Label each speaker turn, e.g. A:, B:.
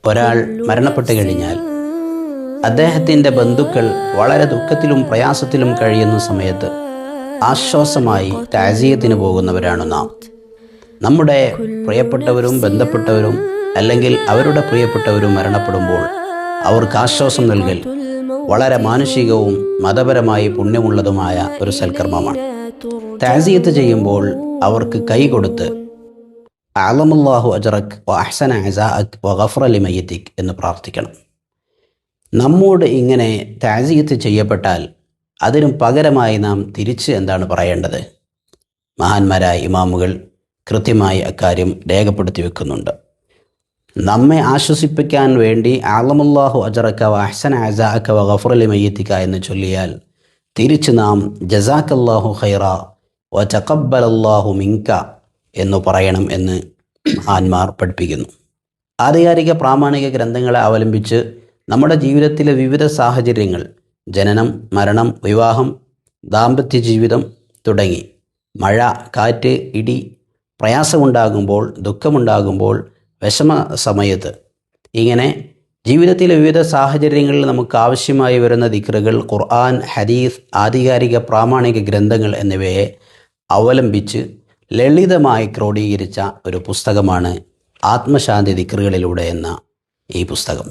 A: ഒരാൾ മരണപ്പെട്ടു കഴിഞ്ഞാൽ അദ്ദേഹത്തിൻ്റെ ബന്ധുക്കൾ വളരെ ദുഃഖത്തിലും പ്രയാസത്തിലും കഴിയുന്ന സമയത്ത് ആശ്വാസമായി താസിയത്തിന് പോകുന്നവരാണ് നാം. നമ്മുടെ പ്രിയപ്പെട്ടവരും ബന്ധപ്പെട്ടവരും അല്ലെങ്കിൽ അവരുടെ പ്രിയപ്പെട്ടവരും മരണപ്പെടുമ്പോൾ അവർക്ക് ആശ്വാസം നൽകൽ വളരെ മാനുഷികവും മതപരമായി പുണ്യമുള്ളതുമായ ഒരു സൽക്കർമ്മമാണ്. താസിയത്ത് ചെയ്യുമ്പോൾ അവർക്ക് കൈ കൊടുത്ത് അഅലമല്ലാഹു അജ്റക് വ അഹ്സന അസാഅക് വ ഗഫറ ലിമയ്യിതിക് എന്ന് പ്രാർത്ഥിക്കണം. നമ്മോട് ഇങ്ങനെ താസിയത്ത് ചെയ്യപ്പെട്ടാൽ അതിനും പകരമായി നാം തിരിച്ച് എന്താണ് പറയേണ്ടത്? മഹാന്മാരായ ഇമാമുകൾ കൃത്യമായി അക്കാര്യം രേഖപ്പെടുത്തി വെക്കുന്നുണ്ട്. നമ്മെ ആശ്വസിപ്പിക്കാൻ വേണ്ടി അഅലമല്ലാഹു അജ്റക വ അഹ്സന അസാഅക വ ഗഫറ ലിമയ്യിതിക എന്ന് ചൊല്ലിയാൽ തിരിച്ച് നാം ജസാക്കല്ലാഹു ഖൈറ വ തഖബ്ബലല്ലാഹു മിൻക എന്ന് പറയണം എന്ന് മഹാന്മാർ പഠിപ്പിക്കുന്നു. ആധികാരിക പ്രാമാണിക ഗ്രന്ഥങ്ങളെ അവലംബിച്ച് നമ്മുടെ ജീവിതത്തിലെ വിവിധ സാഹചര്യങ്ങൾ, ജനനം, മരണം, വിവാഹം, ദാമ്പത്യ ജീവിതം തുടങ്ങി മഴ, കാറ്റ്, ഇടി, പ്രയാസമുണ്ടാകുമ്പോൾ, ദുഃഖമുണ്ടാകുമ്പോൾ, വിഷമ സമയത്ത്, ഇങ്ങനെ ജീവിതത്തിലെ വിവിധ സാഹചര്യങ്ങളിൽ നമുക്ക് ആവശ്യമായി വരുന്ന ദിക്റുകൾ, ഖുർആൻ, ഹദീസ്, ആധികാരിക പ്രാമാണിക ഗ്രന്ഥങ്ങൾ എന്നിവയെ അവലംബിച്ച് ലളിതമായി ക്രോഡീകരിച്ച ഒരു പുസ്തകമാണ് ആത്മശാന്തി ദിക്റുകളിലൂടെ എന്ന ഈ പുസ്തകം.